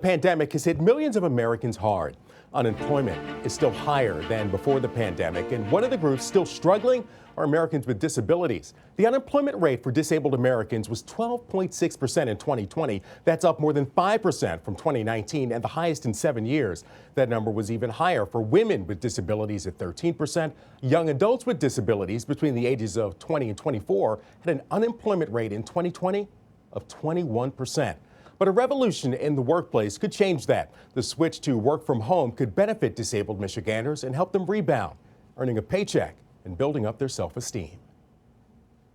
pandemic has hit millions of Americans hard. Unemployment is still higher than before the pandemic, and one of the groups still struggling are Americans with disabilities. The unemployment rate for disabled Americans was 12.6% in 2020. That's up more than 5% from 2019 and the highest in 7 years. That number was even higher for women with disabilities at 13%. Young adults with disabilities between the ages of 20 and 24 had an unemployment rate in 2020 of 21%. But a revolution in the workplace could change that. The switch to work from home could benefit disabled Michiganders and help them rebound, earning a paycheck and building up their self-esteem.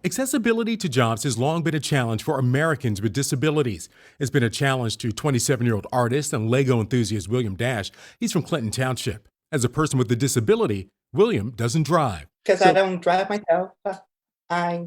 Accessibility to jobs has long been a challenge for Americans with disabilities. It's been a challenge to 27-year-old artist and Lego enthusiast William Dash. He's from Clinton Township. As a person with a disability, William doesn't drive. Because I don't drive myself, I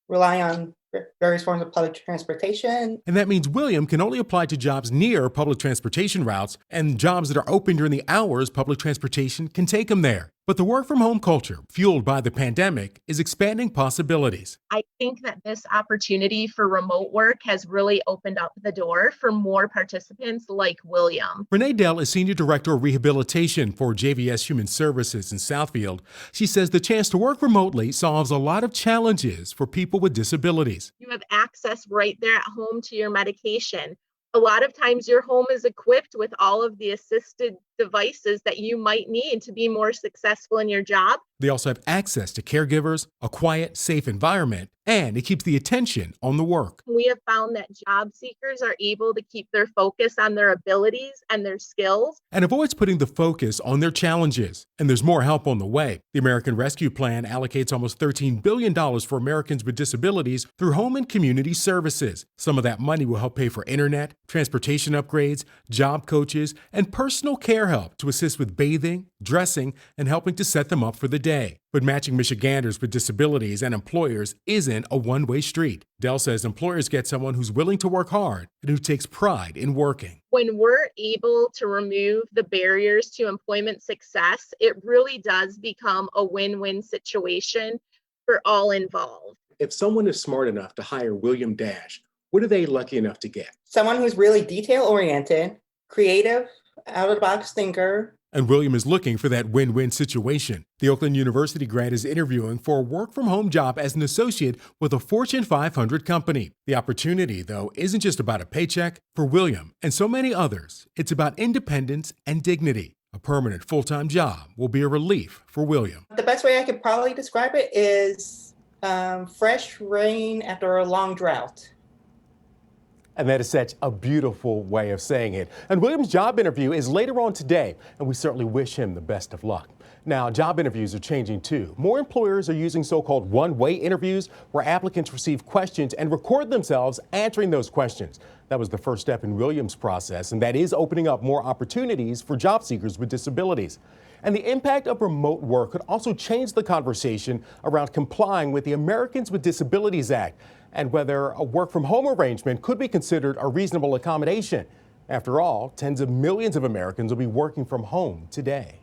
rely on various forms of public transportation. And that means William can only apply to jobs near public transportation routes and jobs that are open during the hours public transportation can take him there. But the work from home culture, fueled by the pandemic, is expanding possibilities. I think that this opportunity for remote work has really opened up the door for more participants like William. Renee Dell is Senior Director of Rehabilitation for JVS Human Services in Southfield. She says the chance to work remotely solves a lot of challenges for people with disabilities. You have access right there at home to your medication. A lot of times your home is equipped with all of the assisted devices that you might need to be more successful in your job. They also have access to caregivers, a quiet, safe environment, and it keeps the attention on the work. We have found that job seekers are able to keep their focus on their abilities and their skills. And avoids putting the focus on their challenges. And there's more help on the way. The American Rescue Plan allocates almost $13 billion for Americans with disabilities through home and community services. Some of that money will help pay for internet, transportation upgrades, job coaches, and personal care help to assist with bathing, dressing, and helping to set them up for the day. But matching Michiganders with disabilities and employers isn't a one-way street. Dell says employers get someone who's willing to work hard and who takes pride in working. When we're able to remove the barriers to employment success, it really does become a win-win situation for all involved. If someone is smart enough to hire William Dash, what are they lucky enough to get? Someone who's really detail-oriented, creative, out-of-the-box thinker. And William is looking for that win-win situation. The Oakland University grad is interviewing for a work-from-home job as an associate with a Fortune 500 company. The opportunity, though, isn't just about a paycheck. For William and so many others, it's about independence and dignity. A permanent full-time job will be a relief for William. The best way I could probably describe it is fresh rain after a long drought. And that is such a beautiful way of saying it. And William's job interview is later on today, and we certainly wish him the best of luck. Now, job interviews are changing too. More employers are using so-called one-way interviews where applicants receive questions and record themselves answering those questions. That was the first step in William's process, and that is opening up more opportunities for job seekers with disabilities. And the impact of remote work could also change the conversation around complying with the Americans with Disabilities Act and whether a work-from-home arrangement could be considered a reasonable accommodation. After all, tens of millions of Americans will be working from home today.